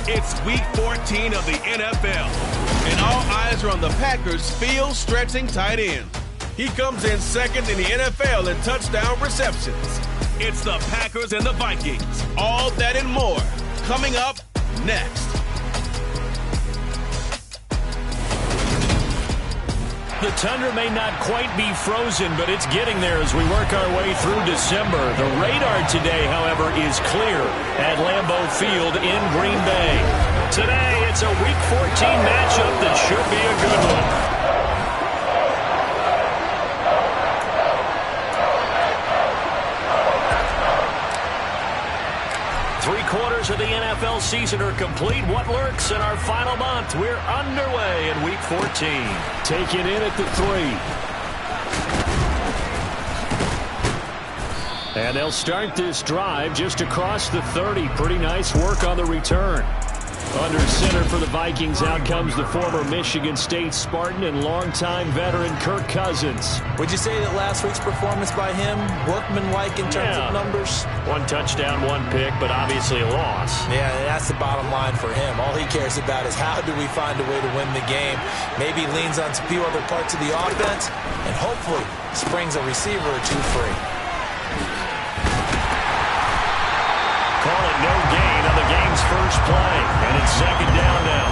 It's week 14 of the NFL, and all eyes are on the Packers' field-stretching tight end. He comes in second in the NFL in touchdown receptions. It's the Packers and the Vikings. All that and more coming up next. The tundra may not quite be frozen, but it's getting there as we work our way through December. The radar today, however, is clear at Lambeau Field in Green Bay. Today, it's a Week 14 matchup that should be a good one. Three-quarters of the NFL season are complete. What lurks in our final month? We're underway in Week 14. Taking in at the 3. And they'll start this drive just across the 30. Pretty nice work on the return. Under center for the Vikings, out comes the former Michigan State Spartan and longtime veteran Kirk Cousins. Would you say that last week's performance by him, workmanlike in terms of numbers? One touchdown, one pick, but obviously a loss. Yeah, that's the bottom line for him. All he cares about is how do we find a way to win the game. Maybe leans on a few other parts of the offense and hopefully springs a receiver or two free. Call it no gain on the game's first play, and it's second down now.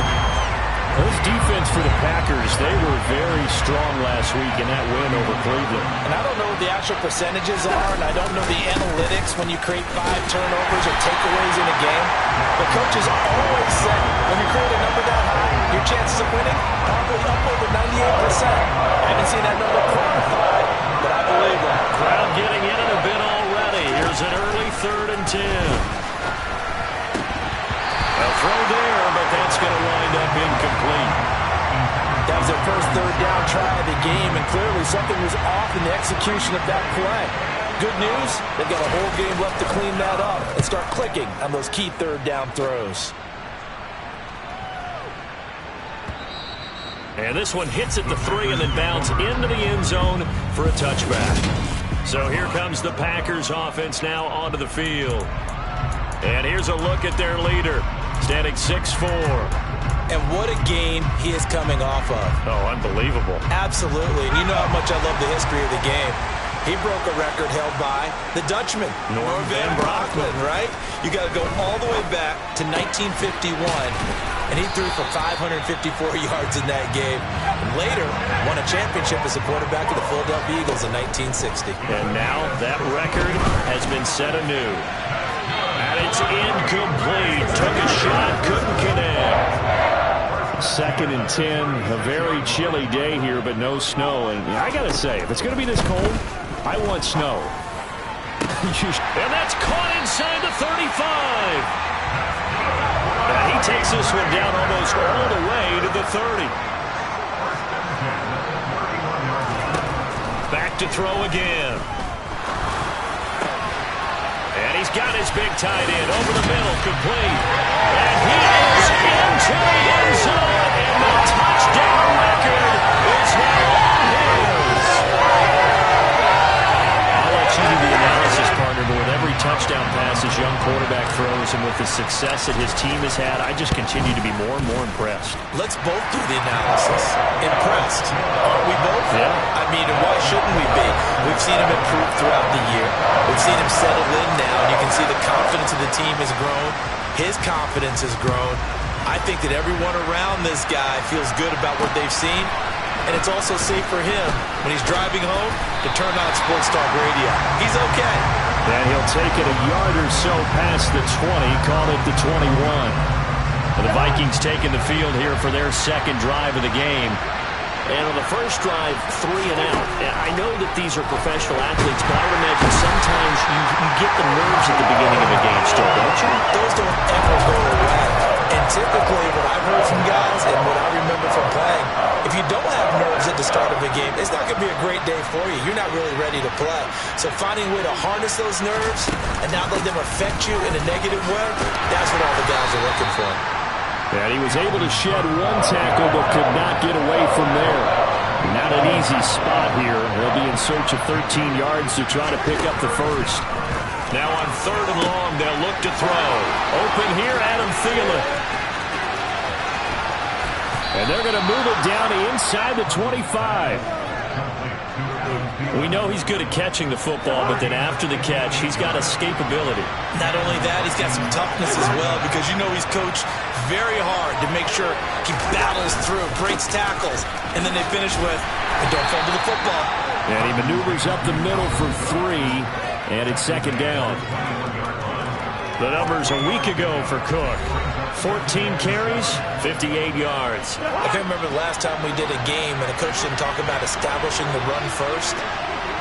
Those defense for the Packers, they were very strong last week in that win over Cleveland. And I don't know what the actual percentages are, and I don't know the analytics when you create 5 turnovers or takeaways in a game. The coaches always say when you create a number that high, your chances of winning probably up over 98%. I haven't seen that number quantified, but I believe that. Crowd getting in a bit already. Here's an early 3rd and 10. A throw there, but that's going to wind up incomplete. That was their first 3rd down try of the game, and clearly something was off in the execution of that play. Good news, they've got a whole game left to clean that up and start clicking on those key 3rd down throws. And this one hits at the 3 and then bounds into the end zone for a touchback. So here comes the Packers offense now onto the field. And here's a look at their leader, standing 6'4". And what a game he is coming off of. Oh, unbelievable. Absolutely. And you know how much I love the history of the game. He broke a record held by the Dutchman, Norm van Brocklin, right? You got to go all the way back to 1951, and he threw for 554 yards in that game. And later, won a championship as a quarterback of the Philadelphia Eagles in 1960. And now that record has been set anew. And it's incomplete. Took a shot, couldn't connect. 2nd and 10. A very chilly day here, but no snow. And I got to say, if it's going to be this cold, I want snow. And that's caught inside the 35. And he takes this one down almost all the way to the 30. Back to throw again. And he's got his big tight end over the middle, complete. And he is into the end zone, and the touchdown record is now his. I'll let you do the analysis, partner, but with every touchdown pass his young quarterback throws and with the success that his team has had, I just continue to be more and more impressed. Let's both do the analysis. Impressed. Aren't we both? Yeah. I mean, and why shouldn't we be? We've seen him improve throughout the year. We've seen him settle in now, and you can see the confidence of the team has grown. His confidence has grown. I think that everyone around this guy feels good about what they've seen, and it's also safe for him when he's driving home to turn on Sports Talk Radio. He's okay. And he'll take it a yard or so past the 20, call it the 21. And the Vikings taking the field here for their second drive of the game. And on the first drive, 3 and out. I know that these are professional athletes, but I would imagine sometimes you get the nerves at the beginning of a game still, don't you? Those don't ever go away. And typically what I've heard from guys and what I remember from playing, if you don't have nerves at the start of a game, it's not going to be a great day for you. You're not really ready to play. So finding a way to harness those nerves and not let them affect you in a negative way, that's what all the guys are looking for. And he was able to shed one tackle but could not get away from there. Not an easy spot here. They'll be in search of 13 yards to try to pick up the first. Now on 3rd and long, they'll look to throw. Open here, Adam Thielen. And they're going to move it down to inside the 25. We know he's good at catching the football, but then after the catch, he's got escapability. Not only that, he's got some toughness as well, because you know he's coached very hard to make sure he battles through, breaks tackles, and then they finish with, don't fumble the football. And he maneuvers up the middle for 3, and it's 2nd down. The numbers a week ago for Cook. 14 carries, 58 yards. I can't remember the last time we did a game and a coach didn't talk about establishing the run first.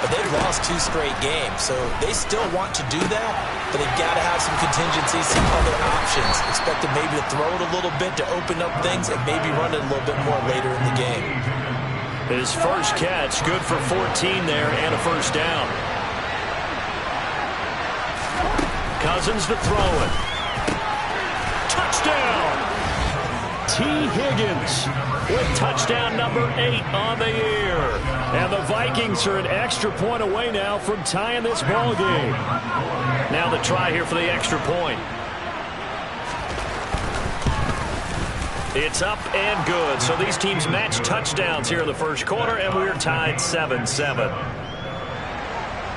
But they've lost 2 straight games, so they still want to do that, but they've got to have some contingencies, some other options. Expect them maybe to throw it a little bit to open up things and maybe run it a little bit more later in the game. His first catch, good for 14 there and a 1st down. Cousins to throw it. Touchdown! T. Higgins with touchdown number 8 on the year. And the Vikings are an extra point away now from tying this ball game. Now the try here for the extra point. It's up and good. So these teams match touchdowns here in the first quarter, and we're tied 7-7.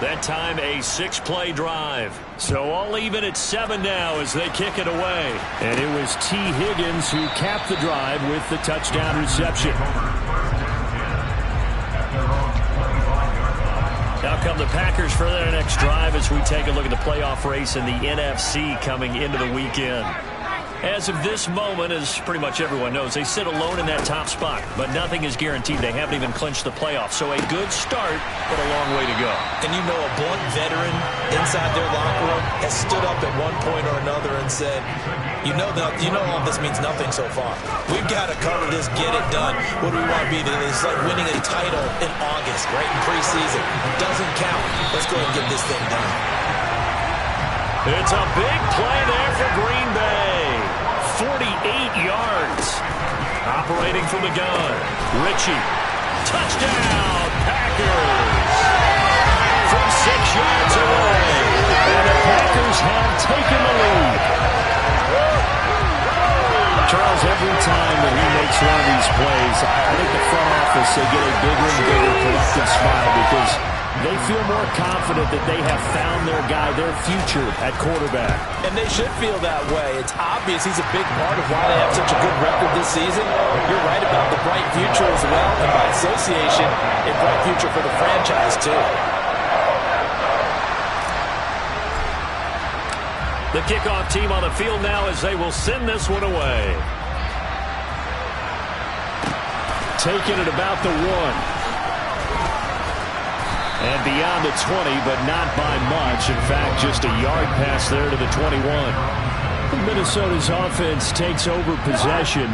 That time a 6-play drive. So all even at 7 now as they kick it away. And it was T. Higgins who capped the drive with the touchdown reception. Now come the Packers for their next drive as we take a look at the playoff race in the NFC coming into the weekend. As of this moment, as pretty much everyone knows, they sit alone in that top spot. But nothing is guaranteed. They haven't even clinched the playoffs. So a good start, but a long way to go. And you know a blunt veteran inside their locker room has stood up at one point or another and said, you know all this means nothing so far. We've got to cover this, get it done. What do we want to be? It's like winning a title in August, right in preseason. Doesn't count. Let's go ahead and get this thing done. It's a big play there for Green Bay. 48 yards. Operating from the gun. Ritchie. Touchdown, Packers. From 6 yards away. And the Packers have taken the lead. Charles, every time that he makes one of these plays, I think the front office, they get a bigger and bigger collective smile because they feel more confident that they have found their guy, their future at quarterback. And they should feel that way. It's obvious he's a big part of why they have such a good record this season. You're right about the bright future as well, and by association, a bright future for the franchise too. The kickoff team on the field now as they will send this one away. Taking it about the 1. And beyond the 20, but not by much. In fact, just a yard pass there to the 21. Minnesota's offense takes over possession.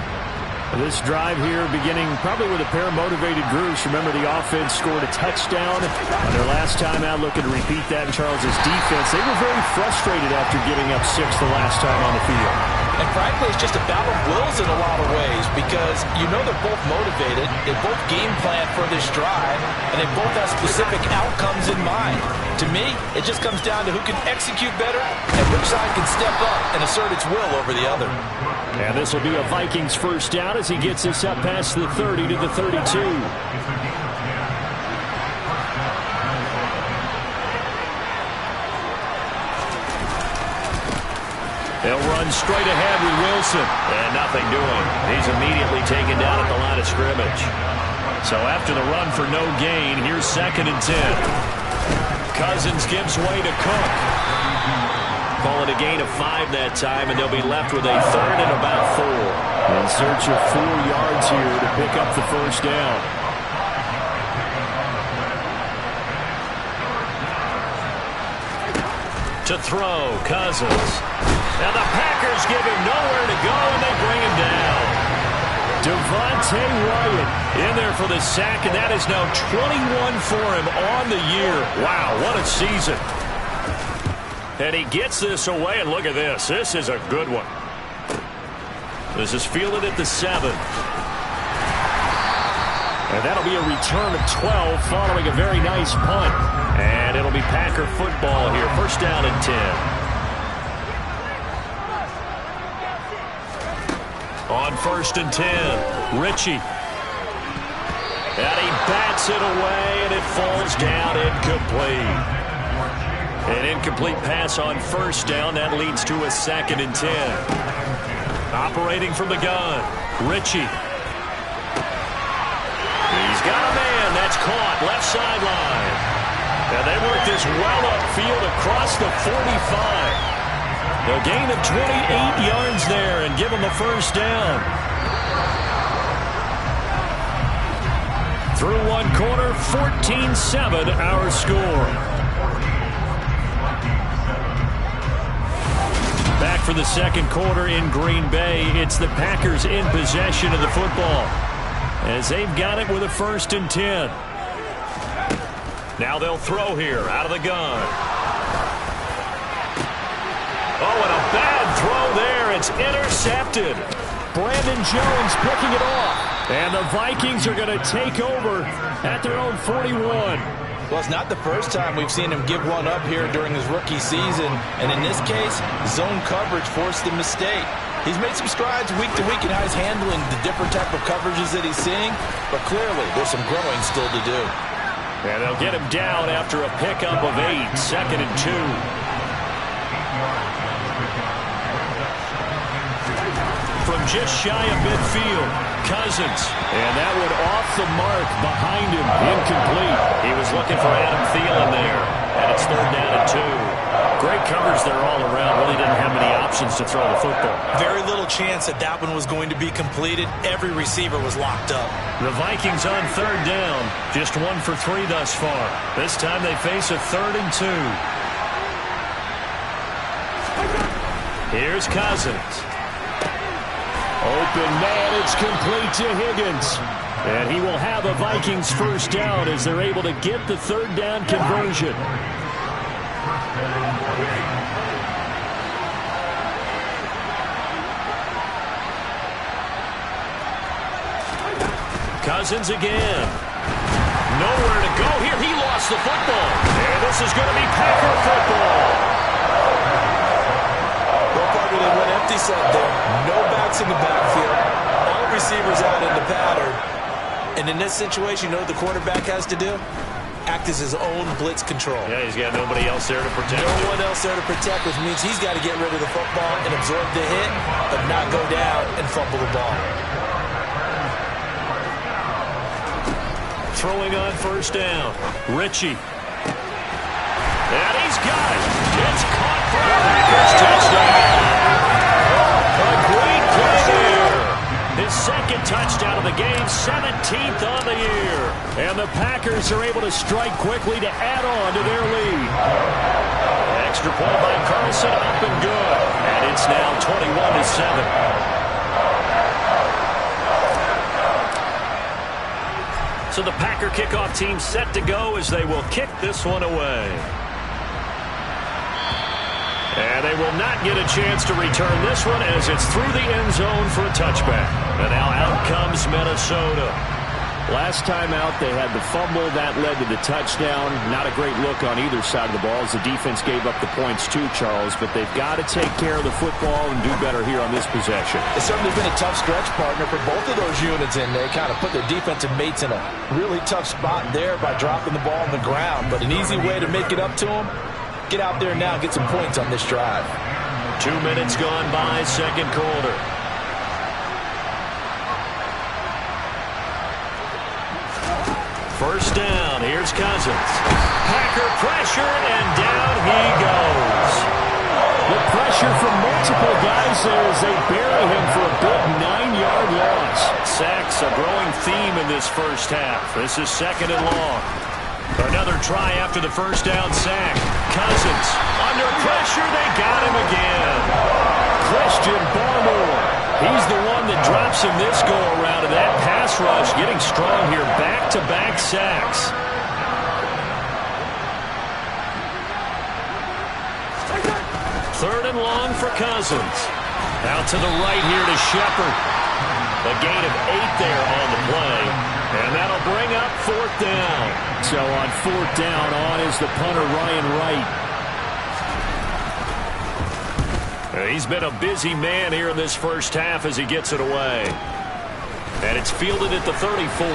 This drive here beginning probably with a pair of motivated groups. Remember, the offense scored a touchdown on their last time out. Looking to repeat that in Charles's defense. They were very frustrated after giving up 6 the last time on the field. And frankly, it's just a battle of wills in a lot of ways because you know they're both motivated. They both game plan for this drive, and they both have specific outcomes in mind. To me, it just comes down to who can execute better and which side can step up and assert its will over the other. And this will be a Vikings first down as he gets this up past the 30 to the 32. They'll run straight ahead with Wilson. And nothing doing. He's immediately taken down at the line of scrimmage. So after the run for no gain, here's 2nd and 10. Cousins gives way to Cook. Call it a gain of 5 that time, and they'll be left with a 3rd and about 4. In search of 4 yards here to pick up the first down. To throw, Cousins. Now the Packers give him nowhere to go, and they bring him down. Devontae Wyatt in there for the sack, and that is now 21 for him on the year. Wow, what a season. And he gets this away, and look at this. This is a good one. This is fielded at the 7. And that'll be a return of 12 following a very nice punt. And it'll be Packer football here. First down and 10. On first and 10, Ritchie. And he bats it away, and it falls down incomplete. An incomplete pass on first down. That leads to a second and 10. Operating from the gun, Ritchie. He's got a man. That's caught. Left sideline. And they work this well upfield across the 45. A gain of 28 yards there and give them a first down. Through one quarter, 14-7 our score. Back for the second quarter in Green Bay. It's the Packers in possession of the football, as they've got it with a first and 10. Now they'll throw here out of the gun. Oh, and a bad throw there. It's intercepted. Brandon Jones picking it off. And the Vikings are going to take over at their own 41. Well, it's not the first time we've seen him give one up here during his rookie season. And in this case, zone coverage forced the mistake. He's made some strides week to week in how he's handling the different type of coverages that he's seeing. But clearly, there's some growing still to do. And they'll get him down after a pickup of 8. Second and 2. From just shy of midfield, Cousins. And that one off the mark behind him. Incomplete. He was looking for Adam Thielen there. And it's third down and 2. Great covers there all around. Really didn't have many options to throw the football. Very little chance that that one was going to be completed. Every receiver was locked up. The Vikings on third down. Just 1 for 3 thus far. This time they face a third and 2. Here's Cousins. Open man, it's complete to Higgins. And he will have a Vikings first down as they're able to get the third down conversion. Cousins again. Nowhere to go here. He lost the football. And this is going to be Packer football. They went empty set there. No backs in the backfield. All receivers out in the pattern. And in this situation, you know what the quarterback has to do? Act as his own blitz control. Yeah, he's got nobody else there to protect. No one else there to protect, which means he's got to get rid of the football and absorb the hit, but not go down and fumble the ball. Throwing on first down. Ritchie. And he's got it. It's caught for a Packers touchdown. A great play there. His second touchdown of the game, 17th on the year. And the Packers are able to strike quickly to add on to their lead. Extra point by Carlson, up and good. And it's now 21-7. So the Packer kickoff team set to go as they will kick this one away. And they will not get a chance to return this one as it's through the end zone for a touchback. And now out comes Minnesota. Last time out, they had the fumble. That led to the touchdown. Not a great look on either side of the ball as the defense gave up the points too, Charles. But they've got to take care of the football and do better here on this possession. It's certainly been a tough stretch, partner, for both of those units, and they kind of put their defensive mates in a really tough spot there by dropping the ball on the ground. But an easy way to make it up to them, get out there now and get some points on this drive. 2 minutes gone by, second quarter. First down, here's Cousins. Packer pressure, and down he goes. The pressure from multiple guys there as they bury him for a big 9-yard loss. Sacks a growing theme in this first half. This is second and long. Another try after the first down sack. Cousins under pressure. They got him again. Christian Barmore. He's the one that drops him this go-around. And that pass rush getting strong here. Back-to-back sacks. Third and long for Cousins. Out to the right here to Shepard. A gain of 8 there on the play. And that'll bring up 4th down. So on 4th down, on is the punter, Ryan Wright. He's been a busy man here in this first half as he gets it away. And it's fielded at the 34.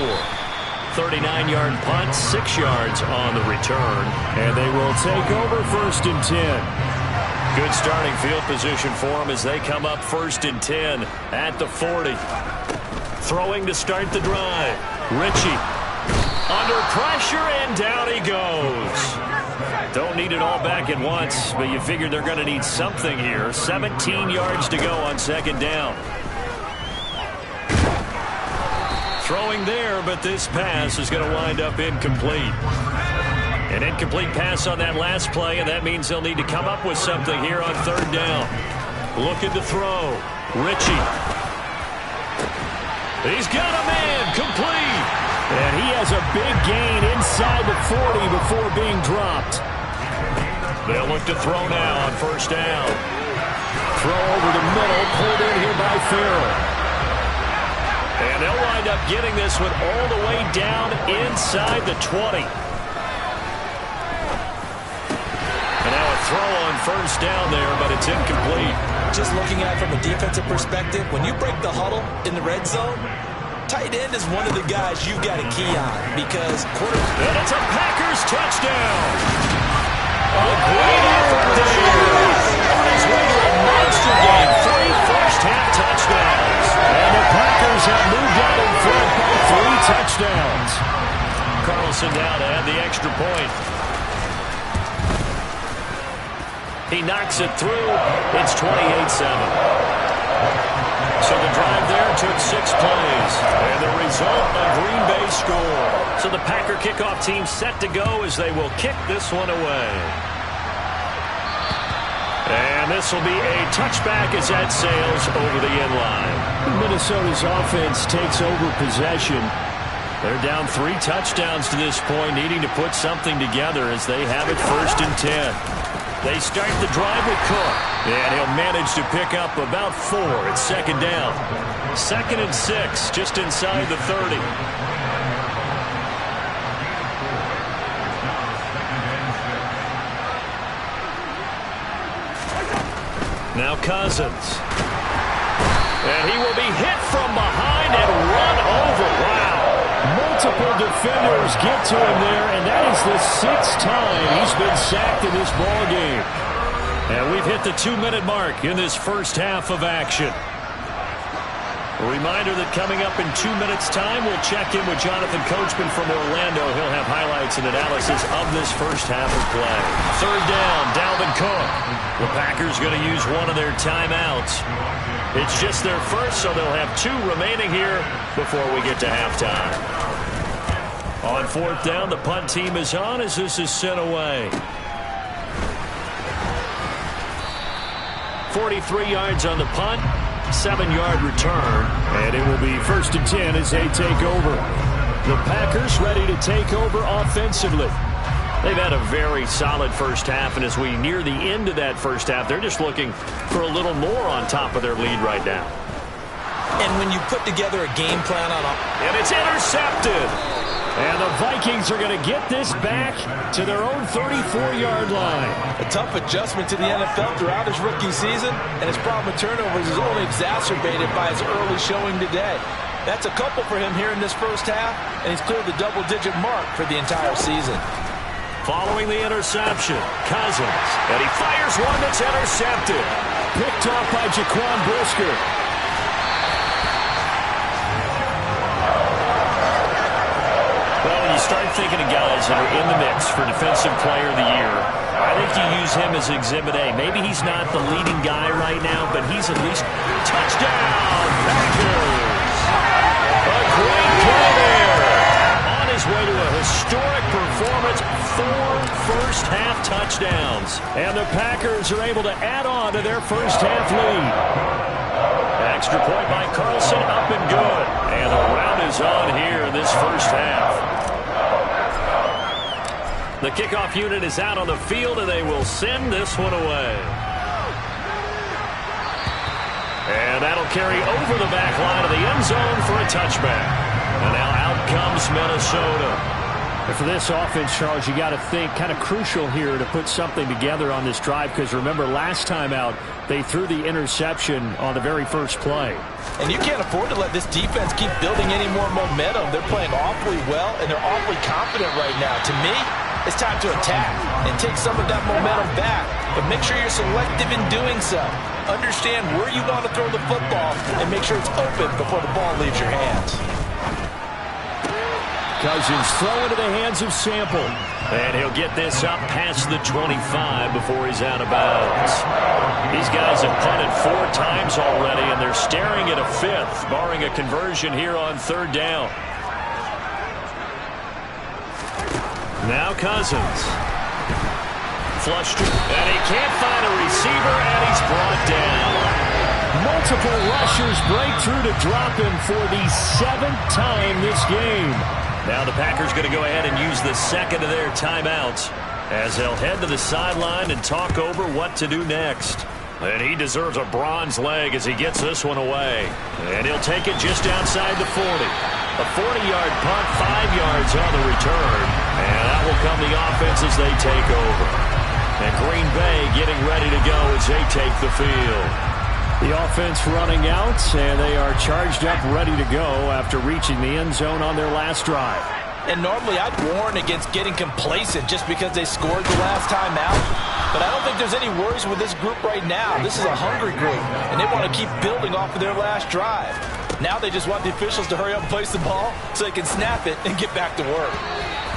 39-yard punt, 6 yards on the return. And they will take over 1st and 10. Good starting field position for them as they come up 1st and 10 at the 40. Throwing to start the drive. Ritchie under pressure, and down he goes. Don't need it all back at once, but you figure they're going to need something here. 17 yards to go on 2nd down. Throwing there, but this pass is going to wind up incomplete. An incomplete pass on that last play, and that means they'll need to come up with something here on 3rd down. Looking to throw. Ritchie. He's got a man, complete. And he has a big gain inside the 40 before being dropped. They'll look to throw now on 1st down. Throw over the middle, pulled in here by Farrell. And they'll wind up getting this one all the way down inside the 20. And now a throw on 1st down there, but it's incomplete. Just looking at it from a defensive perspective, when you break the huddle in the red zone, tight end is one of the guys you've got to key on because And it's a Packers touchdown. A great effort there. On his way to a monster game. 3 first-half touchdowns. And the Packers have moved out in front by 3 touchdowns. Carlson now to add the extra point. He knocks it through. It's 28-7. So the drive there took 6 plays. And the result, a Green Bay score. So the Packer kickoff team set to go as they will kick this one away. And this will be a touchback as that sails over the end line. Minnesota's offense takes over possession. They're down 3 touchdowns to this point, needing to put something together as they have it 1st and 10. They start the drive with Cook, and he'll manage to pick up about 4 at 2nd down. 2nd and 6, just inside the 30. Now Cousins. And he will be hit from behind and run over. Wow. Multiple defenders get to him there, and that is the 6th time he's been sacked in this ball game. And we've hit the 2-minute mark in this first half of action. A reminder that coming up in 2 minutes' time, we'll check in with Jonathan Coachman from Orlando. He'll have highlights and analysis of this first half of play. 3rd down, Dalvin Cook. The Packers going to use one of their timeouts. It's just their first, so they'll have 2 remaining here before we get to halftime. On 4th down, the punt team is on as this is sent away. 43 yards on the punt. 7-yard return, and it will be 1st and 10 as they take over. The Packers ready to take over offensively. They've had a very solid first half, and as we near the end of that first half, they're just looking for a little more on top of their lead right now. And when you put together a game plan on and it's intercepted. And the Vikings are going to get this back to their own 34-yard line. A tough adjustment to the NFL throughout his rookie season, and his problem with turnovers is only exacerbated by his early showing today. That's a couple for him here in this first half, and he's cleared the double-digit mark for the entire season. Following the interception, Cousins, and he fires one that's intercepted. Picked off by Jaquan Brisker. You start thinking of guys that are in the mix for Defensive Player of the Year. I think you use him as Exhibit A. Maybe he's not the leading guy right now, but he's at least touchdown. Packers. A great play there. On his way to a historic performance, 4 first-half touchdowns. And the Packers are able to add on to their first-half lead. Extra point by Carlson, up and good. And the round is on here in this first half. The kickoff unit is out on the field, and they will send this one away. And that'll carry over the back line of the end zone for a touchback. And now out comes Minnesota. And for this offense, Charles, you got to think kind of crucial here to put something together on this drive, because remember last time out they threw the interception on the very first play. And you can't afford to let this defense keep building any more momentum. They're playing awfully well, and they're awfully confident right now. To me, it's time to attack and take some of that momentum back. But make sure you're selective in doing so. Understand where you want to throw the football and make sure it's open before the ball leaves your hands. Cousins throw into the hands of Sample. And he'll get this up past the 25 before he's out of bounds. These guys have punted 4 times already, and they're staring at a 5th, barring a conversion here on 3rd down. Now Cousins. Flushed, and he can't find a receiver, and he's brought down. Multiple rushers break through to drop him for the 7th time this game. Now the Packers going to go ahead and use the second of their timeouts as they'll head to the sideline and talk over what to do next. And he deserves a bronze leg as he gets this one away. And he'll take it just outside the 40. A 40-yard punt, 5 yards on the return. And that will come the offense as they take over. And Green Bay getting ready to go as they take the field. The offense running out, and they are charged up, ready to go after reaching the end zone on their last drive. And normally I'd warn against getting complacent just because they scored the last time out. But I don't think there's any worries with this group right now. This is a hungry group, and they want to keep building off of their last drive. Now they just want the officials to hurry up and place the ball so they can snap it and get back to work.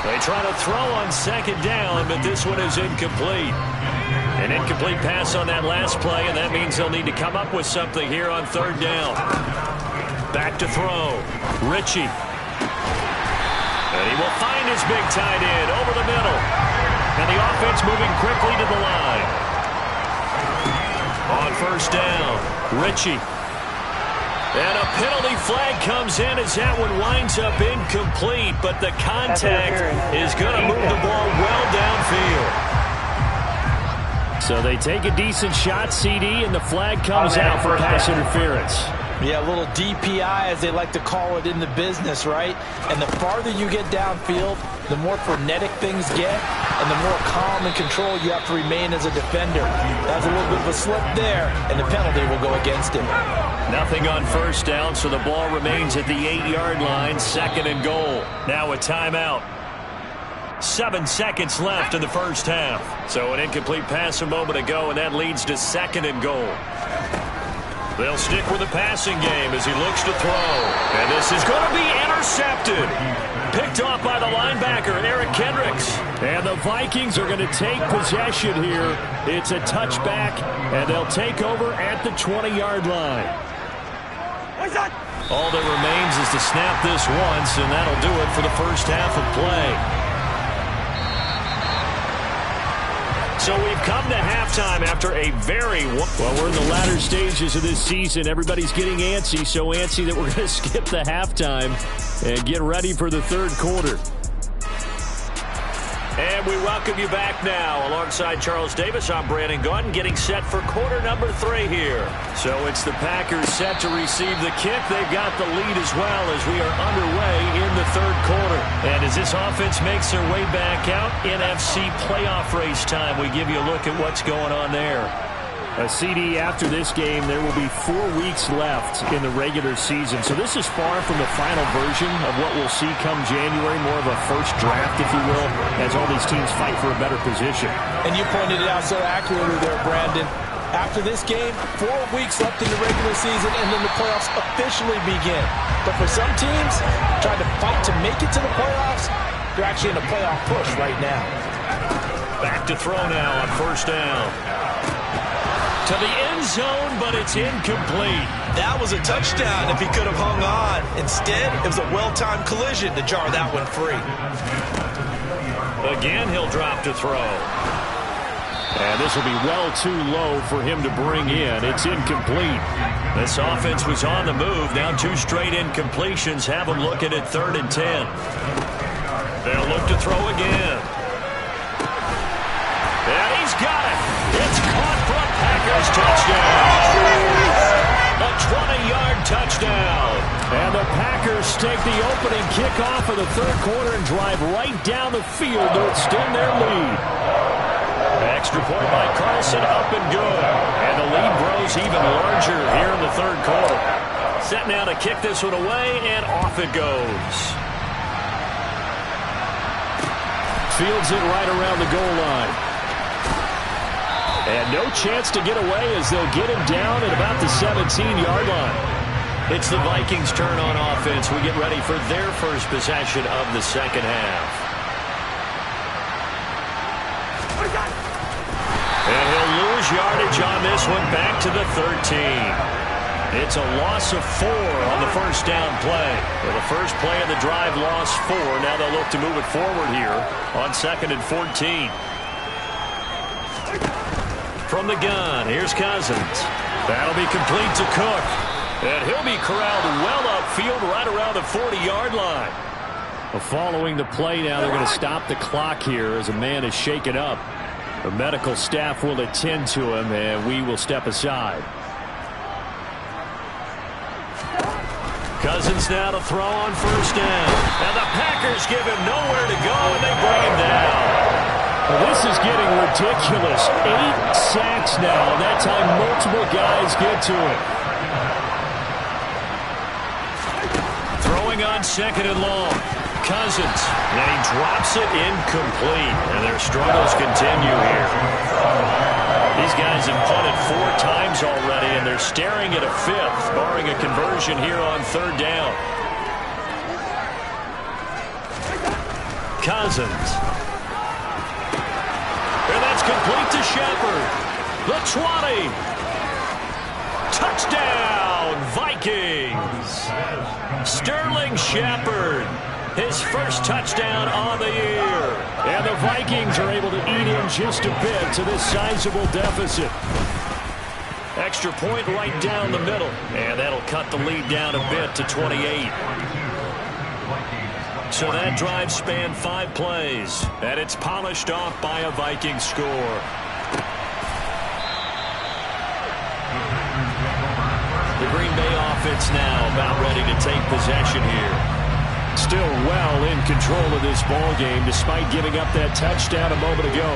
They try to throw on 2nd down, but this one is incomplete. An incomplete pass on that last play, and that means they'll need to come up with something here on 3rd down. Back to throw. Ritchie. And he will find his big tight end over the middle. And the offense moving quickly to the line. On 1st down, Ritchie. And a penalty flag comes in as that one winds up incomplete, but the contact is going to move the ball well downfield. So they take a decent shot, CD, and the flag comes out for pass interference. Yeah, a little DPI, as they like to call it in the business, right? And the farther you get downfield, the more frenetic things get, and the more calm and control you have to remain as a defender. That's a little bit of a slip there, and the penalty will go against him. Nothing on 1st down, so the ball remains at the 8-yard line, 2nd and goal. Now a timeout. 7 seconds left in the 1st half. So an incomplete pass a moment ago, and that leads to 2nd and goal. They'll stick with the passing game as he looks to throw. And this is going to be intercepted. Picked off by the linebacker, Eric Kendricks. And the Vikings are going to take possession here. It's a touchback, and they'll take over at the 20-yard line. All that remains is to snap this once, and that'll do it for the 1st half of play. So we've come to halftime after a very... Well, we're in the latter stages of this season. Everybody's getting antsy, so antsy that we're going to skip the halftime and get ready for the 3rd quarter. And we welcome you back now. Alongside Charles Davis, I'm Brandon Gaudin, getting set for quarter number 3 here. So it's the Packers set to receive the kick. They've got the lead as well as we are underway in the 3rd quarter. And as this offense makes their way back out, NFC playoff race time, we give you a look at what's going on there. A CD after this game, there will be 4 weeks left in the regular season. So this is far from the final version of what we'll see come January, more of a first draft, if you will, as all these teams fight for a better position. And you pointed it out so accurately there, Brandon. After this game, 4 weeks left in the regular season, and then the playoffs officially begin. But for some teams, trying to fight to make it to the playoffs, they're actually in a playoff push right now. Back to throw now on 1st down. To the end zone, but it's incomplete. That was a touchdown if he could have hung on. Instead, it was a well-timed collision to jar that one free. Again, he'll drop to throw. And this will be well too low for him to bring in. It's incomplete. This offense was on the move. Now 2 straight incompletions have them looking at 3rd and 10. They'll look to throw again. And he's got it. It's caught for a Packers touchdown. A 20-yard touchdown. And the Packers take the opening kickoff of the third quarter and drive right down the field to extend their lead. Extra point by Carlson, up and good. And the lead grows even larger here in the third quarter. Set now to kick this one away, and off it goes. Fields it right around the goal line. And no chance to get away as they'll get him down at about the 17-yard line. It's the Vikings' turn on offense. We get ready for their first possession of the second half. And he'll lose yardage on this one, back to the 13. It's a loss of 4 on the first down play. Well, the first play of the drive lost 4. Now they'll look to move it forward here on 2nd and 14. From the gun, here's Cousins. That'll be complete to Cook. And he'll be corralled well upfield right around the 40-yard line. Well, following the play now, they're going to stop the clock here as a man is shaken up. The medical staff will attend to him, and we will step aside. Cousins now to throw on first down. And the Packers give him nowhere to go, and they bring him down. Well, this is getting ridiculous. 8 sacks now. That time multiple guys get to it. Throwing on 2nd and long. Cousins. And he drops it incomplete. And their struggles continue here. These guys have punted 4 times already, and they're staring at a 5th, barring a conversion here on 3rd down. Cousins. And that's complete to Shepard. The 20. Touchdown, Vikings. Sterling Shepard. His first touchdown on the year. And the Vikings are able to eat in just a bit to this sizable deficit. Extra point right down the middle. And that'll cut the lead down a bit to 28. So that drive spanned 5 plays. And it's polished off by a Viking score. The Green Bay offense now about ready to take possession here. Still well in control of this ball game despite giving up that touchdown a moment ago.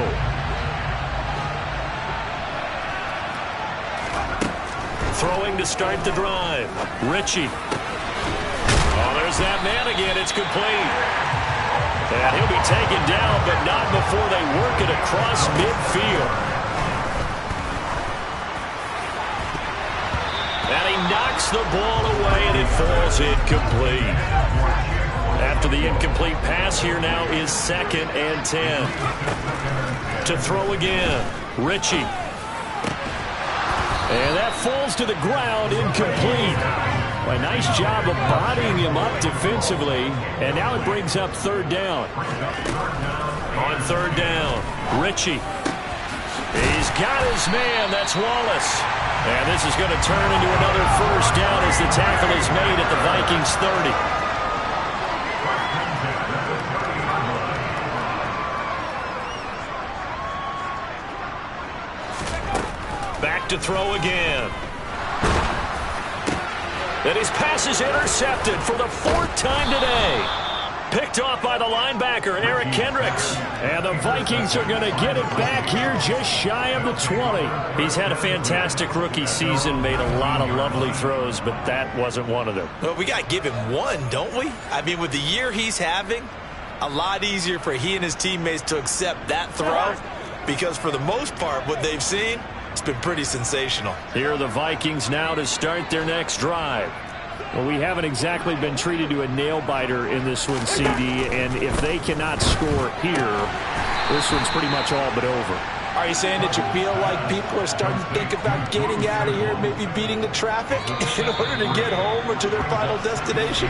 Throwing to start the drive. Ritchie. Oh, there's that man again. It's complete. And he'll be taken down, but not before they work it across midfield. And he knocks the ball away, and it falls incomplete. After the incomplete pass, here now is 2nd and 10. To throw again, Ritchie. And that falls to the ground, incomplete. A nice job of bodying him up defensively. And now it brings up 3rd down. On 3rd down, Ritchie. He's got his man. That's Wallace. And this is going to turn into another first down as the tackle is made at the Vikings 30. Back to throw again. And his pass is intercepted for the 4th time today. Picked off by the linebacker, Eric Kendricks. And the Vikings are going to get it back here just shy of the 20. He's had a fantastic rookie season, made a lot of lovely throws, but that wasn't one of them. Well, we got to give him one, don't we? I mean, with the year he's having, a lot easier for he and his teammates to accept that throw because for the most part, what they've seen, it's been pretty sensational. Here are the Vikings now to start their next drive. Well, we haven't exactly been treated to a nail-biter in this one, CD, and if they cannot score here, this one's pretty much all but over. Are you saying that you feel like people are starting to think about getting out of here, maybe beating the traffic in order to get home or to their final destination?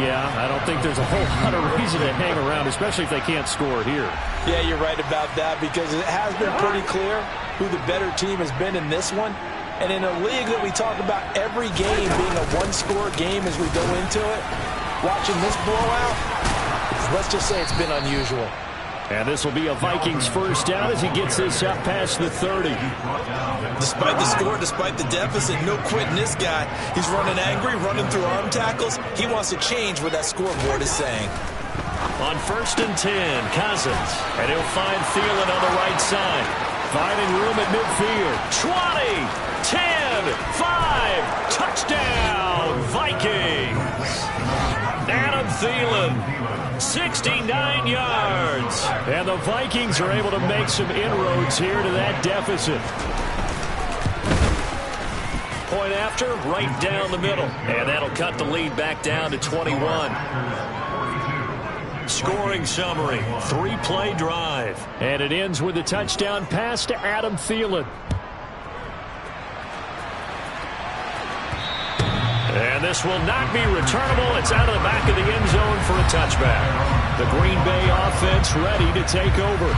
Yeah, I don't think there's a whole lot of reason to hang around, especially if they can't score here. Yeah, you're right about that because it has been pretty clear who the better team has been in this one. And in a league that we talk about every game being a one-score game as we go into it, watching this blowout, let's just say it's been unusual. And this will be a Vikings first down as he gets this up past the 30. Despite the score, despite the deficit, no quitting this guy. He's running angry, running through arm tackles. He wants to change what that scoreboard is saying. On 1st and 10, Cousins. And he'll find Thielen on the right side. Finding room at midfield. 20, 10, 5, touchdown, Vikings. Adam Thielen, 69 yards. And the Vikings are able to make some inroads here to that deficit. Point after, right down the middle. And that'll cut the lead back down to 21. Scoring summary, 3-play drive. And it ends with a touchdown pass to Adam Thielen. And this will not be returnable. It's out of the back of the end zone for a touchback. The Green Bay offense ready to take over.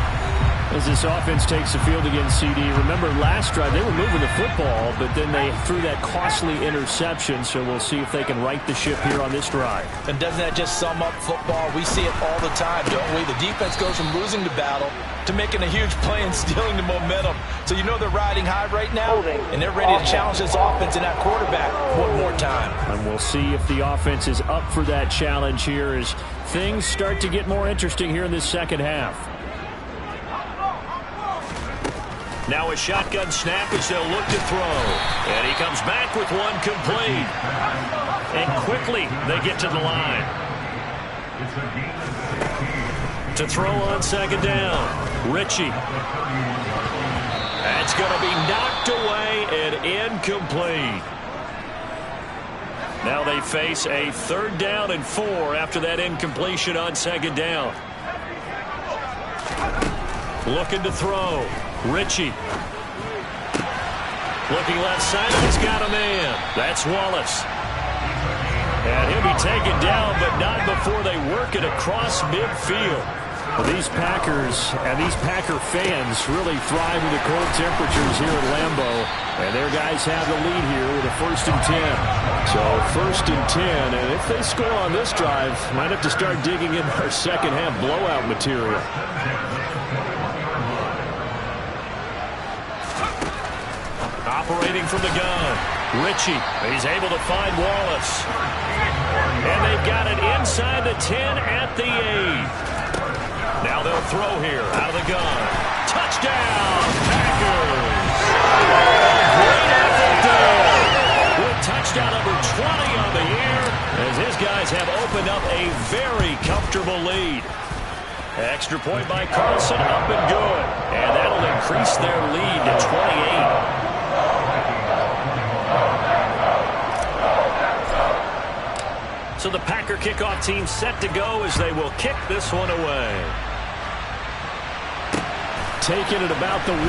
As this offense takes the field against CD, remember last drive they were moving the football, but then they threw that costly interception, so we'll see if they can right the ship here on this drive. And doesn't that just sum up football? We see it all the time, don't we? The defense goes from losing the battle to making a huge play and stealing the momentum. So you know they're riding high right now, and they're ready to challenge this offense and that quarterback one more time. And we'll see if the offense is up for that challenge here as things start to get more interesting here in this second half. Now a shotgun snap as they'll look to throw. And he comes back with one complete. And quickly they get to the line. To throw on second down. Ritchie. That's going to be knocked away and incomplete. Now they face a 3rd down and 4 after that incompletion on second down. Looking to throw. Ritchie. Looking left side, he's got a man. That's Wallace. And he'll be taken down, but not before they work it across midfield. Well, these Packers and these Packer fans really thrive in the cold temperatures here at Lambeau. And their guys have the lead here with a 1st and 10. So 1st and 10, and if they score on this drive, might have to start digging in our second half blowout material. Operating from the gun. Ritchie. He's able to find Wallace. And they've got it inside the 10 at the 8. Now they'll throw here out of the gun. Touchdown, Packers! Great effort there. With touchdown number 20 on the year as his guys have opened up a very comfortable lead. Extra point by Carlson, up and good. And that'll increase their lead to 28. So the Packer kickoff team set to go as they will kick this one away. Taking it about the 1.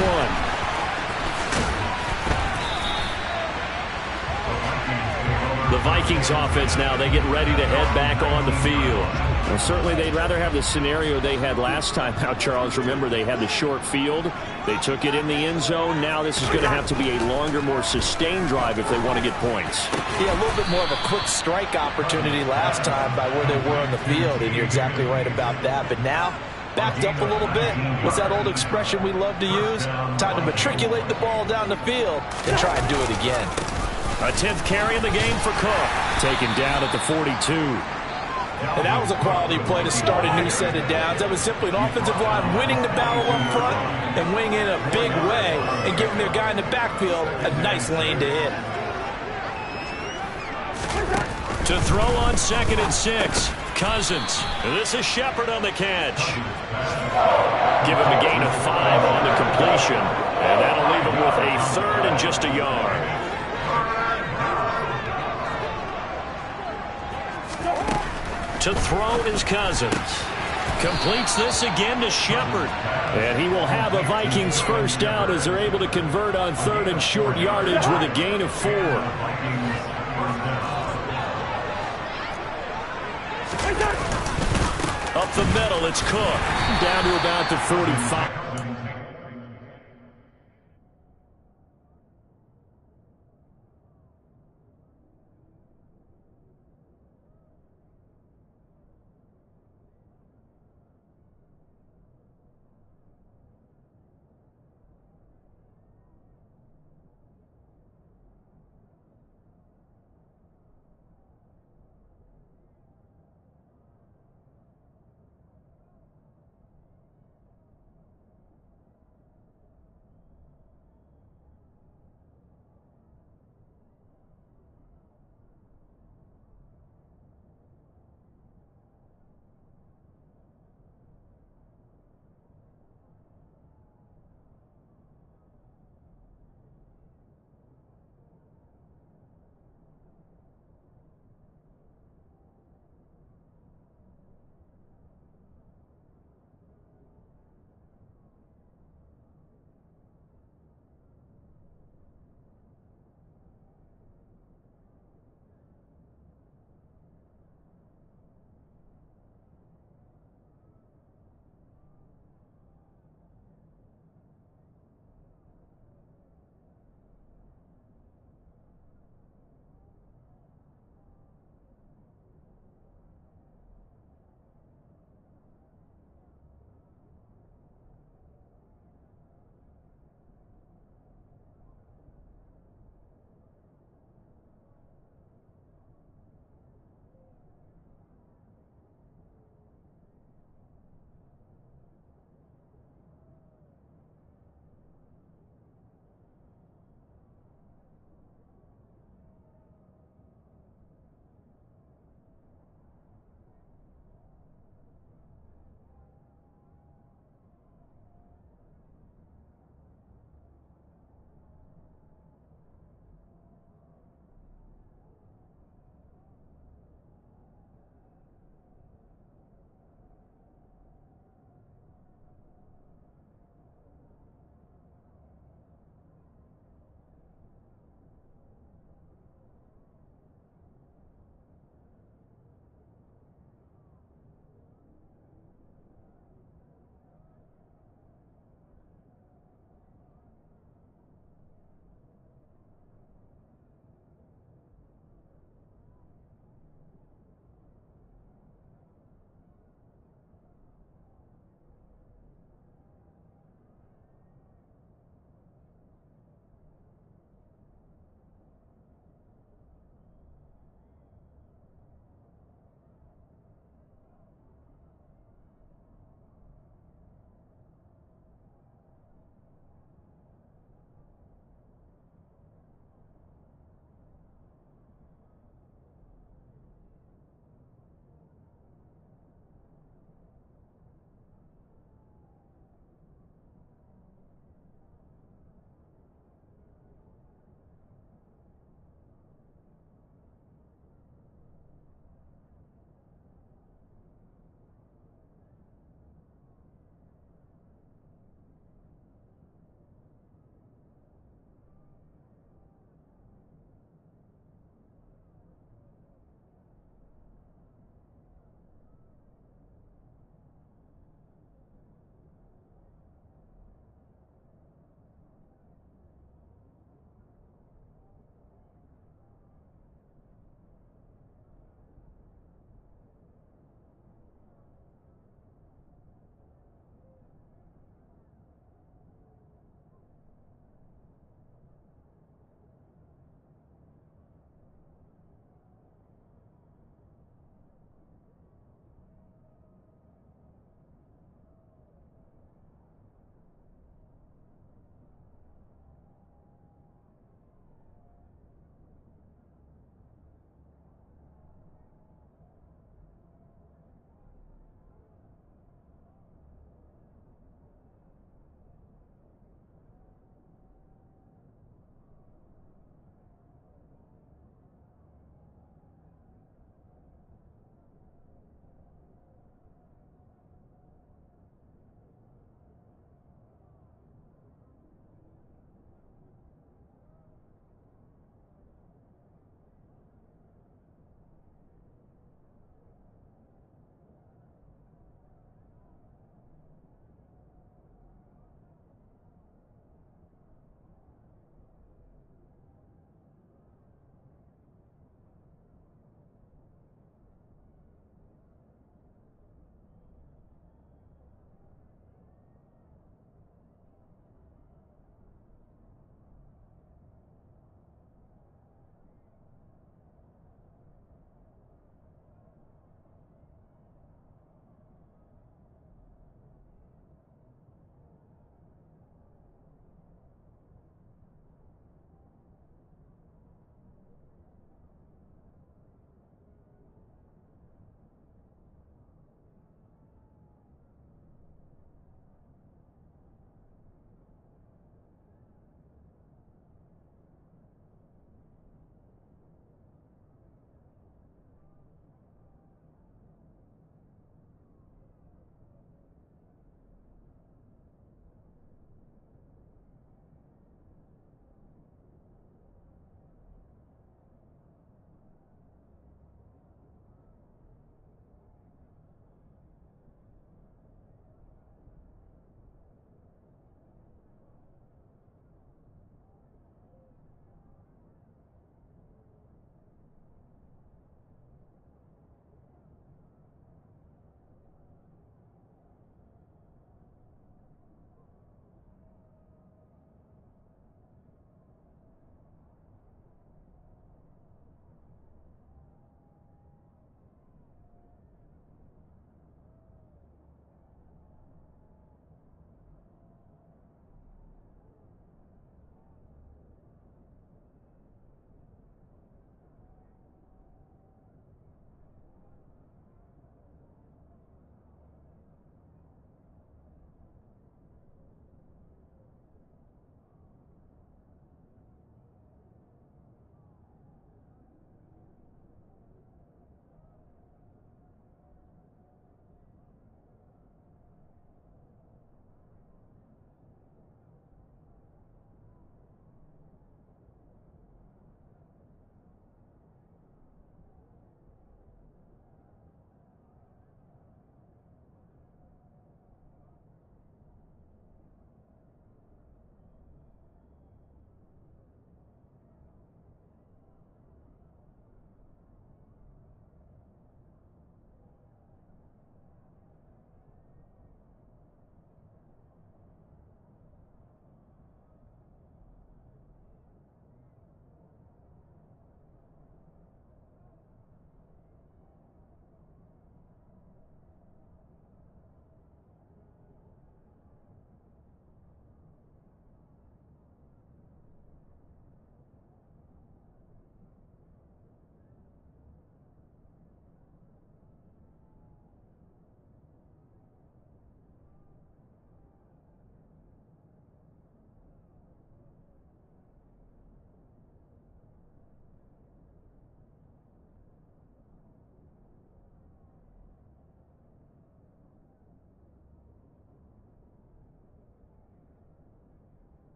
The Vikings offense now, they get ready to head back on the field. Well, certainly they'd rather have the scenario they had last time out, Charles. Remember, they had the short field. They took it in the end zone. Now this is going to have to be a longer, more sustained drive if they want to get points. Yeah, a little bit more of a quick strike opportunity last time by where they were on the field, and you're exactly right about that. But now, backed up a little bit. What's that old expression we love to use? Time to matriculate the ball down the field and try and do it again. A 10th carry in the game for Cook. Taken down at the 42. And that was a quality play to start a new set of downs. That was simply an offensive line winning the battle up front and winning in a big way and giving their guy in the backfield a nice lane to hit. To throw on 2nd and 6. Cousins. This is Shepard on the catch. Give him a gain of 5 on the completion. And that'll leave him with a 3rd and just a yard. To throw is Cousins. Completes this again to Shepard. And he will have a Vikings first down as they're able to convert on 3rd and short yardage with a gain of 4. Up the middle, it's Cook. Down to about the 45.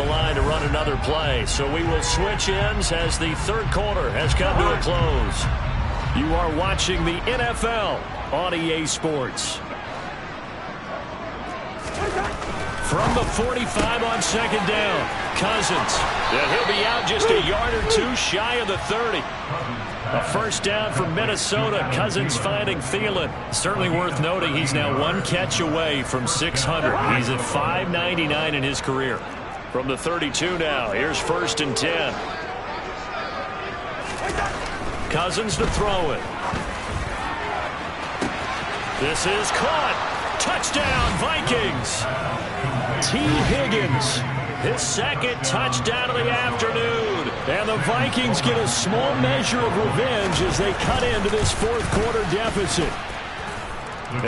the line to run another play. So we will switch ends as the third quarter has come to a close. You are watching the NFL on EA Sports. From the 45 on second down, Cousins. And he'll be out just a yard or two shy of the 30. A first down for Minnesota. Cousins finding Thielen. Certainly worth noting he's now one catch away from 600. He's at 599 in his career. From the 32 now, here's 1st and 10. Cousins to throw it. This is caught. Touchdown, Vikings. T. Higgins, his second touchdown of the afternoon. And the Vikings get a small measure of revenge as they cut into this fourth quarter deficit.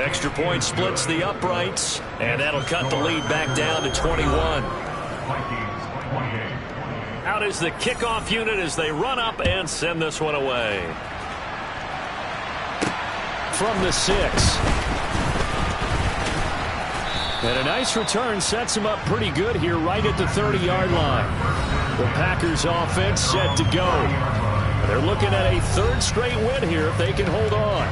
Extra point splits the uprights, and that'll cut the lead back down to 21. Out is the kickoff unit as they run up and send this one away. From the 6. And a nice return sets him up pretty good here right at the 30-yard line. The Packers offense set to go. They're looking at a third straight win here if they can hold on.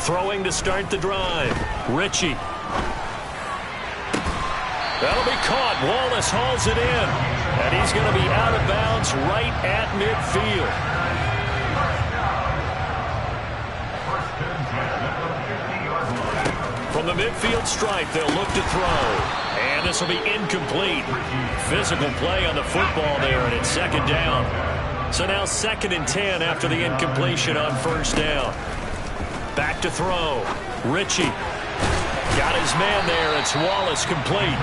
Throwing to start the drive. Ritchie. That'll be caught. Wallace hauls it in. And he's going to be out of bounds right at midfield. From the midfield stripe, they'll look to throw. And this will be incomplete. Physical play on the football there, and it's second down. So now 2nd and 10 after the incompletion on first down. Back to throw. Ritchie. Got his man there. It's Wallace complete.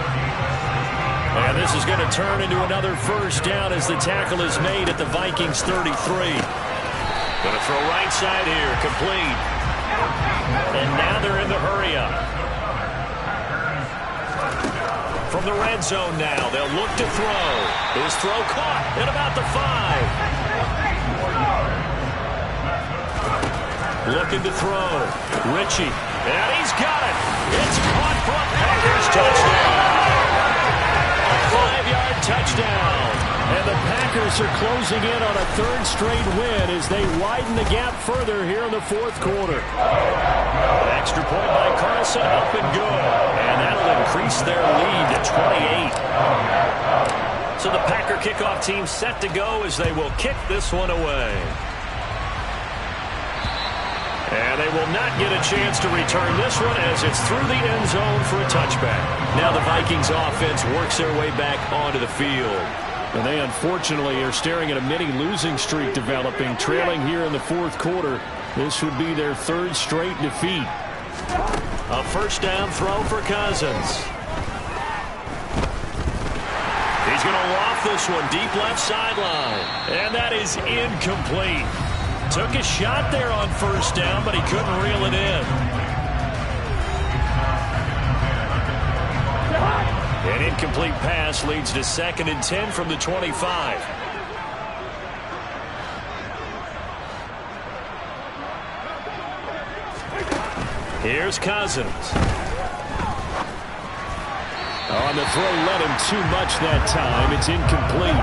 And this is going to turn into another first down as the tackle is made at the Vikings 33. Going to throw right side here. Complete. And now they're in the hurry-up. From the red zone now, they'll look to throw. His throw caught at about the 5. Looking to throw. Ritchie. And he's got it. It's caught for a Packers touchdown. A 5-yard touchdown. And the Packers are closing in on a third straight win as they widen the gap further here in the fourth quarter. An extra point by Carlson, up and good. And that'll increase their lead to 28. So the Packer kickoff team set to go as they will kick this one away. And they will not get a chance to return this one as it's through the end zone for a touchback. Now the Vikings offense works their way back onto the field. And they unfortunately are staring at a mini losing streak developing, trailing here in the fourth quarter. This would be their third straight defeat. A first down throw for Cousins. He's going to loft this one deep left sideline. And that is incomplete. Took a shot there on first down, but he couldn't reel it in. An incomplete pass leads to 2nd and 10 from the 25. Here's Cousins. On the throw, let him too much that time. It's incomplete.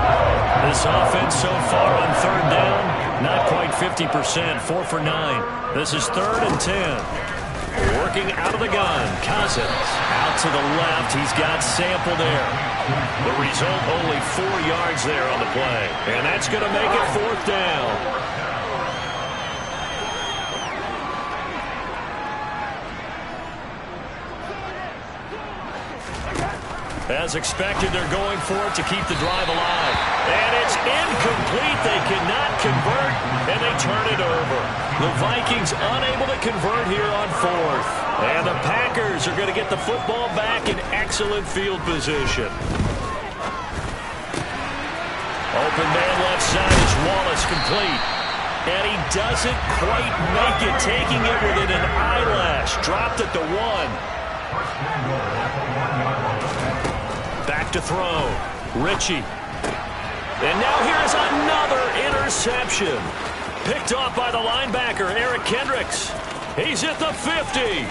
This offense so far on third down, not quite 50%, 4 for 9. This is 3rd and 10. Working out of the gun, Cousins out to the left. He's got Sample there. The result, only 4 yards there on the play. And that's going to make it 4th down. As expected, they're going for it to keep the drive alive. And it's incomplete. They cannot convert, and they turn it over. The Vikings unable to convert here on 4th. And the Packers are going to get the football back in excellent field position. Open man left side is Wallace complete. And he doesn't quite make it, taking it within an eyelash. Dropped at the 1. Back to throw. Ritchie. And now here's another interception. Picked off by the linebacker, Eric Kendricks. He's at the 50.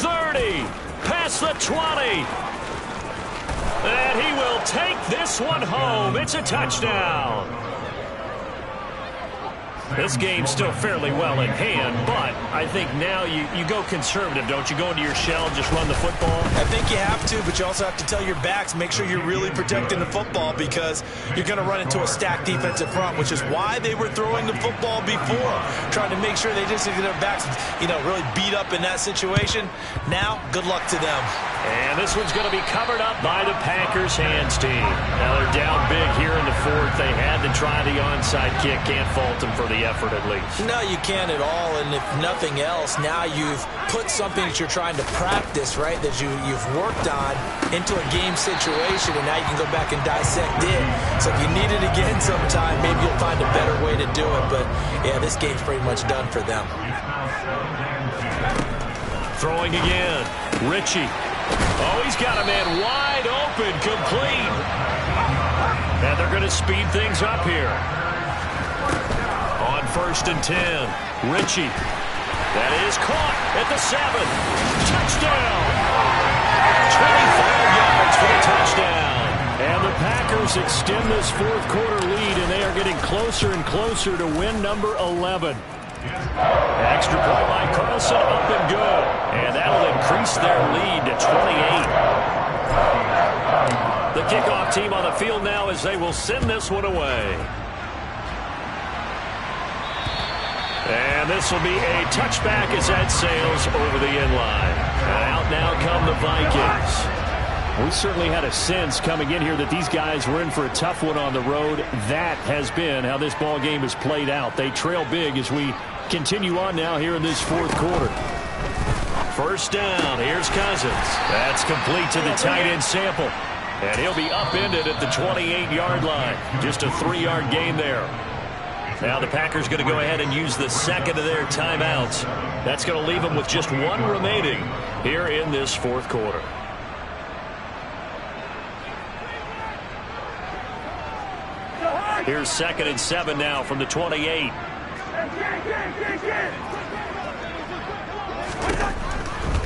30, past the 20. And he will take this one home. It's a touchdown. This game's still fairly well in hand, but I think now you go conservative, don't you? Go into your shell and just run the football? I think you have to, but you also have to tell your backs, make sure you're really protecting the football because you're going to run into a stacked defensive front, which is why they were throwing the football before, trying to make sure they just get their backs, really beat up in that situation. Now, good luck to them. And this one's going to be covered up by the Packers hands team. Now they're down big here in the fourth. They had to try the onside kick. Can't fault them for the effort at least. No, you can't at all. And if nothing else, now you've put something that you're trying to practice, right, that you've worked on into a game situation, and now you can go back and dissect it. So if you need it again sometime, maybe you'll find a better way to do it. But, yeah, this game's pretty much done for them. Throwing again. Ritchie. Oh, he's got a man wide open, complete. And they're going to speed things up here. On 1st and 10, Ritchie. That is caught at the 7. Touchdown. 25 yards for the touchdown. And the Packers extend this fourth quarter lead, and they are getting closer and closer to win number 11. Extra point by Carlson, up and good. And that'll increase their lead to 28. The kickoff team on the field now as they will send this one away. And this will be a touchback as that sails over the end line. And out now come the Vikings. We certainly had a sense coming in here that these guys were in for a tough one on the road. That has been how this ball game has played out. They trail big as we continue on now here in this fourth quarter. First down. Here's Cousins. That's complete to the tight end Sample. And he'll be upended at the 28-yard line. Just a 3-yard gain there. Now the Packers going to go ahead and use the second of their timeouts. That's going to leave them with just one remaining here in this fourth quarter. Here's 2nd and 7 now from the 28.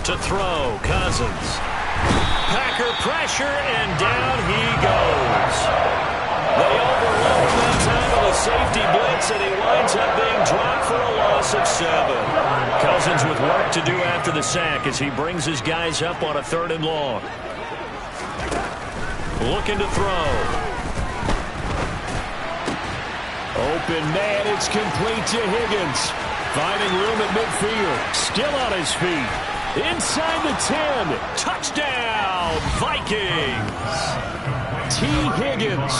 To throw, Cousins. Packer pressure, and down he goes. They overload him that time of the safety blitz, and he winds up being dropped for a loss of 7. Cousins with work to do after the sack as he brings his guys up on a 3rd and long. Looking to throw. Open man, it's complete to Higgins. Finding room at midfield. Still on his feet. Inside the 10. Touchdown, Vikings. T. Higgins,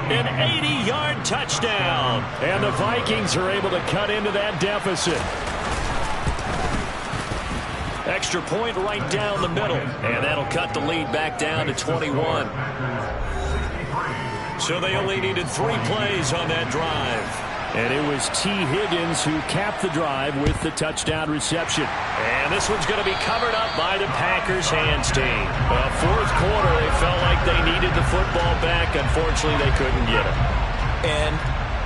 an 80-yard touchdown. And the Vikings are able to cut into that deficit. Extra point right down the middle. And that'll cut the lead back down to 21. So they only needed 3 plays on that drive. And it was T. Higgins who capped the drive with the touchdown reception. And this one's going to be covered up by the Packers hands team. Fourth quarter, they felt like they needed the football back. Unfortunately, they couldn't get it. And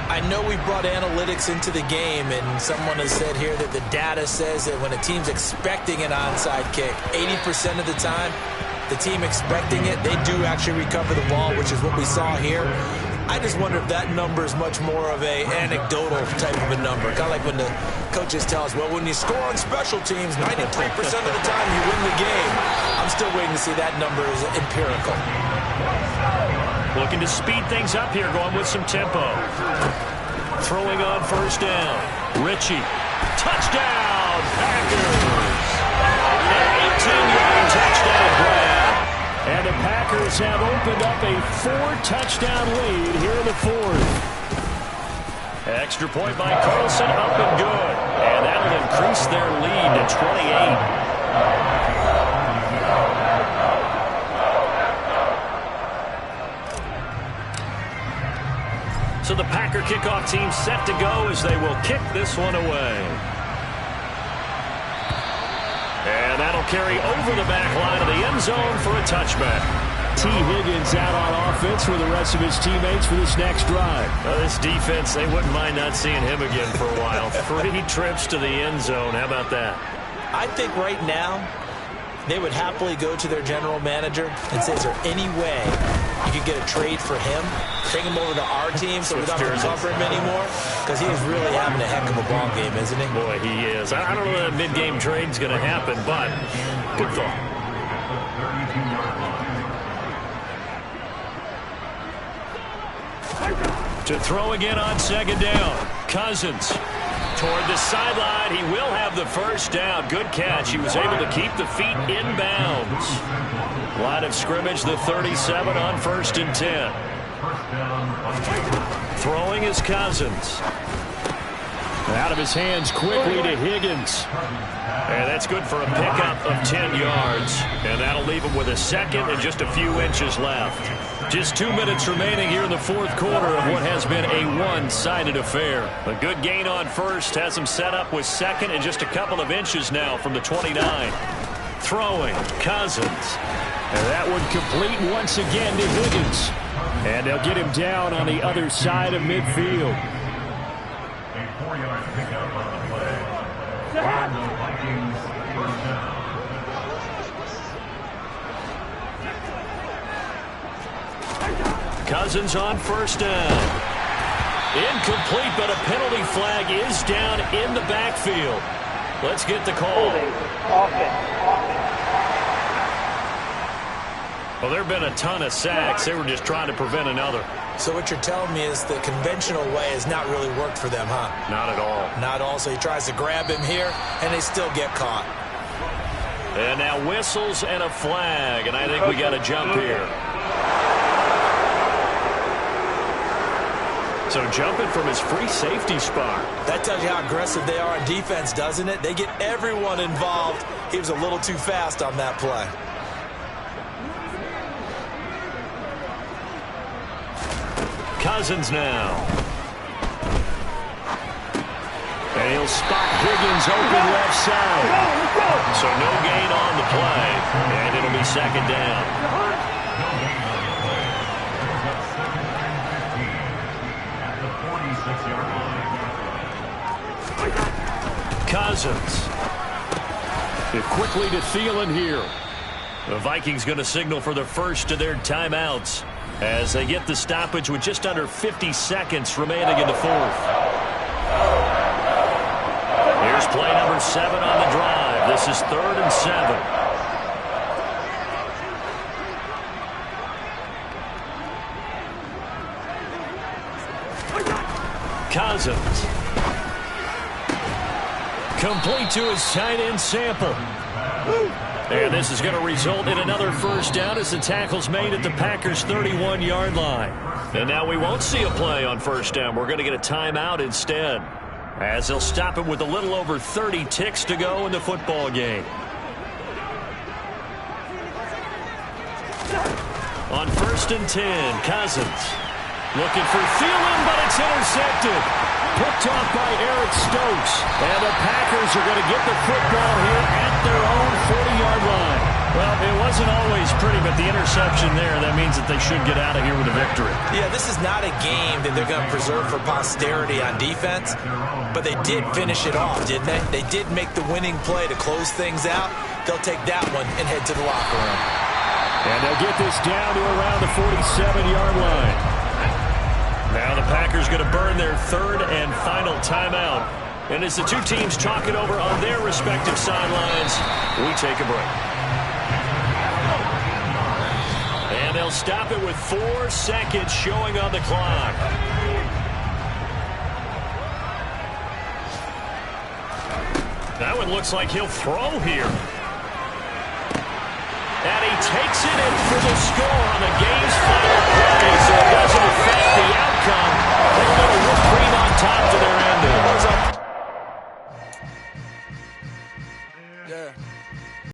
I know we brought analytics into the game, and someone has said here that the data says that when a team's expecting an onside kick, 80% of the time, the team expecting it, they do actually recover the ball, which is what we saw here. I just wonder if that number is much more of a anecdotal type of a number. Kind of like when the coaches tell us, well, when you score on special teams, 93% of the time you win the game. I'm still waiting to see that number is empirical. Looking to speed things up here, going with some tempo. Throwing on first down. Ritchie. Touchdown, Packers. An 18-yard touchdown grab. And the Packers have opened up a 4-touchdown lead here in the fourth. Extra point by Carlson, up and good. And that'll increase their lead to 28. So the Packer kickoff team set to go as they will kick this one away. And that'll carry over the back line of the end zone for a touchback. T. Higgins out on offense with the rest of his teammates for this next drive. This defense, they wouldn't mind not seeing him again for a while. 3 trips to the end zone. How about that? I think right now, they would happily go to their general manager and say, is there any way you could get a trade for him? Bring him over to our team so we don't have to cover him anymore? Because he is really having a heck of a ball game, isn't he? Boy, he is. I don't know that a mid-game trade's going to happen, but good thought. To throw again on second down. Cousins toward the sideline. He will have the first down. Good catch. He was able to keep the feet in bounds. Line of scrimmage, the 37 on 1st and 10. Throwing is Cousins. Out of his hands quickly to Higgins. And that's good for a pickup of 10 yards. And that'll leave him with a second and just a few inches left. Just 2 minutes remaining here in the fourth quarter of what has been a one-sided affair. A good gain on first has him set up with second and just a couple of inches now from the 29. Throwing, Cousins. And that one complete once again to Higgins. And they'll get him down on the other side of midfield. Cousins on first down. Incomplete, but a penalty flag is down in the backfield. Let's get the call. Well, there have been a ton of sacks. They were just trying to prevent another. So what you're telling me is the conventional way has not really worked for them, huh? Not at all. Not at all. So he tries to grab him here, and they still get caught. And now whistles and a flag, and I think we got a jump here. So jumping from his free safety spot. That tells you how aggressive they are on defense, doesn't it? They get everyone involved. He was a little too fast on that play. Cousins now. And he'll spot Higgins open left side. So no gain on the play. And it'll be second down. Cousins. Quickly to Thielen here. The Vikings going to signal for the first of their timeouts as they get the stoppage with just under 50 seconds remaining in the fourth. Here's play number 7 on the drive. This is 3rd and 7. Cousins. Complete to his tight end Sample. And this is going to result in another first down as the tackle's made at the Packers' 31-yard line. And now we won't see a play on first down. We're going to get a timeout instead, as they'll stop it with a little over 30 ticks to go in the football game. On 1st and 10, Cousins looking for Thielen, but it's intercepted. Picked off by Eric Stokes. And the Packers are going to get the football here at their own 40-yard line. Well, it wasn't always pretty, but the interception there, that means that they should get out of here with a victory. Yeah, this is not a game that they're going to preserve for posterity on defense, but they did finish it off, didn't they? They did make the winning play to close things out. They'll take that one and head to the locker room. And they'll get this down to around the 47-yard line. Now the Packers going to burn their 3rd and final timeout. And as the two teams talk it over on their respective sidelines, we take a break. And they'll stop it with 4 seconds showing on the clock. That one looks like he'll throw here. And he takes it in for the score on the game's final